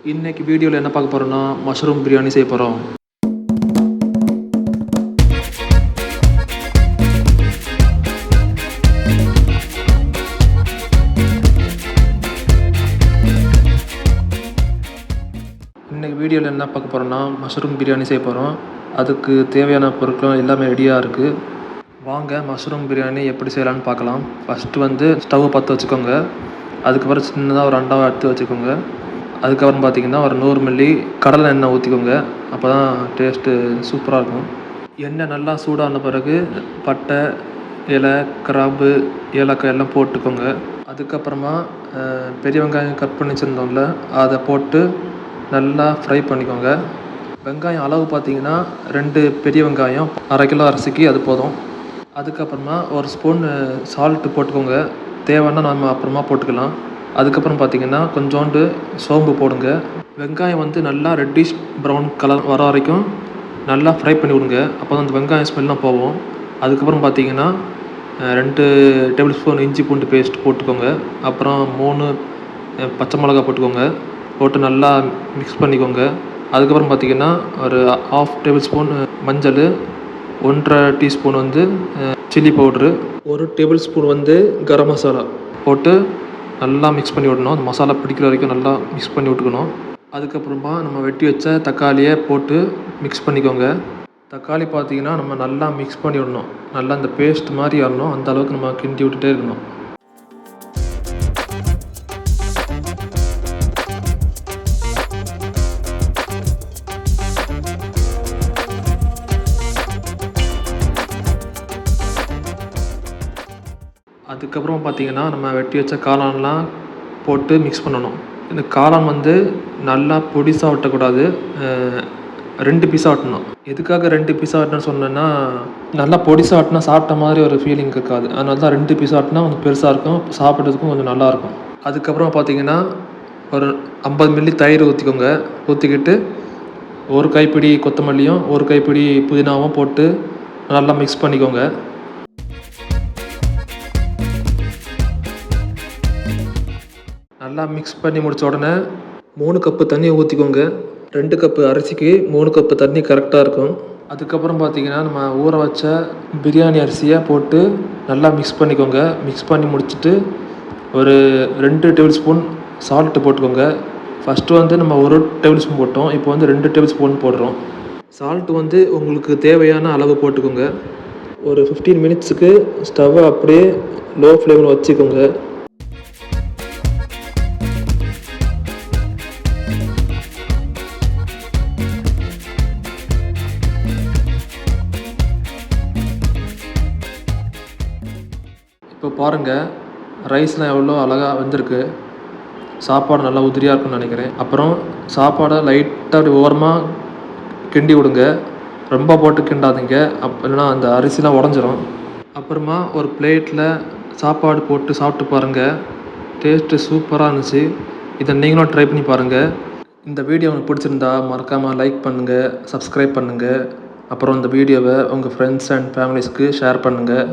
இன்னைக்கு வீடியோவில் என்ன பார்க்க போகிறோம்னா மஷ்ரூம் பிரியாணி செய்ய போகிறோம். இன்னைக்கு வீடியோவில் என்ன பார்க்க போகிறோம்னா மஷ்ரூம் பிரியாணி செய்ய போகிறோம். அதுக்கு தேவையான பொருட்கள் எல்லாமே ரெடியாக இருக்குது. வாங்க மஷ்ரூம் பிரியாணி எப்படி செய்யலான்னு பார்க்கலாம். ஃபஸ்ட்டு ஸ்டவ்வை பற்ற வச்சுக்கோங்க. அதுக்கப்புறம் சின்னதாக ஒரு அண்டாவை எடுத்து வச்சுக்கோங்க. அதுக்கப்புறம் பார்த்திங்கன்னா ஒரு 100 மில்லி கடலை எண்ணெய் ஊற்றிக்கோங்க. அப்போ தான் டேஸ்ட்டு சூப்பராக இருக்கும். எண்ணெய் நல்லா சூடான பிறகு பட்டை, இலை, கிராம்பு, ஏலக்காய் எல்லாம் போட்டுக்கோங்க. அதுக்கப்புறமா பெரிய வெங்காயம் கட் பண்ணி வச்சுருந்தோம்ல, அதை போட்டு நல்லா ஃப்ரை பண்ணிக்கோங்க. வெங்காயம் அளவு பார்த்திங்கன்னா 2 பெரிய வெங்காயம், 1/2 கிலோ அரிசிக்கு அது போதும். அதுக்கப்புறமா ஒரு ஸ்பூன் சால்ட்டு போட்டுக்கோங்க. தேவைன்னா நம்ம அப்புறமா போட்டுக்கலாம். அதுக்கப்புறம் பார்த்திங்கன்னா கொஞ்சோண்டு சோம்பு போடுங்க. வெங்காயம் நல்லா ரெட்டிஷ் ப்ரௌன் கலர் வர வரைக்கும் நல்லா ஃப்ரை பண்ணி விடுங்க. அப்போ தான் அந்த வெங்காயம் ஸ்மெல்லாம் போகும். அதுக்கப்புறம் பார்த்திங்கன்னா 2 டேபிள் ஸ்பூன் இஞ்சி பூண்டு பேஸ்ட் போட்டுக்கோங்க. அப்புறம் 3 பச்சை மிளகா போட்டுக்கோங்க. போட்டு நல்லா மிக்ஸ் பண்ணிக்கோங்க. அதுக்கப்புறம் பார்த்திங்கன்னா ஒரு 1/2 டேபிள் ஸ்பூன் மஞ்சள், 1/2 teaspoon chilli powder, 1 tablespoon garam masala போட்டு நல்லா மிக்ஸ் பண்ணி விடணும். அந்த மசாலா பிடிக்கிற வரைக்கும் நல்லா மிக்ஸ் பண்ணி விட்டுக்கணும். அதுக்கப்புறமா நம்ம வெட்டி வச்ச தக்காளியை போட்டு மிக்ஸ் பண்ணிக்கோங்க. தக்காளி பார்த்திங்கன்னா நம்ம நல்லா மிக்ஸ் பண்ணி விடணும். நல்லா அந்த பேஸ்ட் மாதிரி வரணும். அந்த அளவுக்கு நம்ம கிண்டி விட்டுட்டே இருக்கணும். அதுக்கப்புறம் பார்த்திங்கன்னா நம்ம வெட்டி வச்ச காளான்லாம் போட்டு மிக்ஸ் பண்ணணும். இந்த காளான் நல்லா பொடிசாக வெட்டக்கூடாது, 2 பீஸாக வெட்டணும். எதுக்காக 2 பீஸாக வெட்டணும்னு சொன்னேன்னா, நல்லா பொடிசாக வெட்டினா சாப்பிட்ட மாதிரி ஒரு ஃபீலிங் இருக்காது. அதனால தான் 2 பீஸாக வெட்டினா கொஞ்சம் பெருசாக இருக்கும், சாப்பிட்றதுக்கும் கொஞ்சம் நல்லாயிருக்கும். அதுக்கப்புறம் பார்த்திங்கன்னா ஒரு 50 மில்லி தயிர் ஊற்றிக்கோங்க. ஊற்றிக்கிட்டு 1 கைப்பிடி கொத்தமல்லியும் 1 கைப்பிடி புதினாவும் போட்டு நல்லா மிக்ஸ் பண்ணிக்கோங்க. நல்லா மிக்ஸ் பண்ணி முடித்த உடனே 3 கப்பு தண்ணி ஊற்றிக்கோங்க. 2 கப்பு அரிசிக்கு 3 கப்பு தண்ணி கரெக்டாக இருக்கும். அதுக்கப்புறம் பார்த்திங்கன்னா நம்ம ஊற வச்ச பிரியாணி அரிசியை போட்டு நல்லா மிக்ஸ் பண்ணிக்கோங்க. மிக்ஸ் பண்ணி முடிச்சுட்டு ஒரு 2 டேபிள் ஸ்பூன் சால்ட்டு போட்டுக்கோங்க. ஃபஸ்ட்டு நம்ம 1 டேபிள் ஸ்பூன் போட்டோம். இப்போ 2 டேபிள் ஸ்பூன் போடுறோம். சால்ட்டு உங்களுக்கு தேவையான அளவு போட்டுக்கோங்க. ஒரு 15 மினிட்ஸுக்கு ஸ்டவ்வை அப்படியே லோ ஃப்ளேமில் வச்சுக்கோங்க. இப்போ பாருங்கள், ரைஸ்லாம் எவ்வளோ அழகாக வெந்திருக்கு. சாப்பாடு நல்லா உதிரியாக இருக்குன்னு நினைக்கிறேன். அப்புறம் சாப்பாடை லைட்டாக அப்படி ஓரமாக கிண்டி விடுங்க. ரொம்ப போட்டு கிண்டாதீங்க, இல்லைனா அந்த அரிசிலாம் உடஞ்சிரும். அப்புறமா ஒரு பிளேட்டில் சாப்பாடு போட்டு சாப்பிட்டு பாருங்கள். டேஸ்ட்டு சூப்பராக இருந்துச்சு. இதை நீங்களும் ட்ரை பண்ணி பாருங்கள். இந்த வீடியோ உங்களுக்கு பிடிச்சிருந்தா மறக்காமல் லைக் பண்ணுங்கள், சப்ஸ்கிரைப் பண்ணுங்கள். அப்புறம் இந்த வீடியோவை உங்கள் ஃப்ரெண்ட்ஸ் அண்ட் ஃபேமிலிஸ்க்கு ஷேர் பண்ணுங்கள்.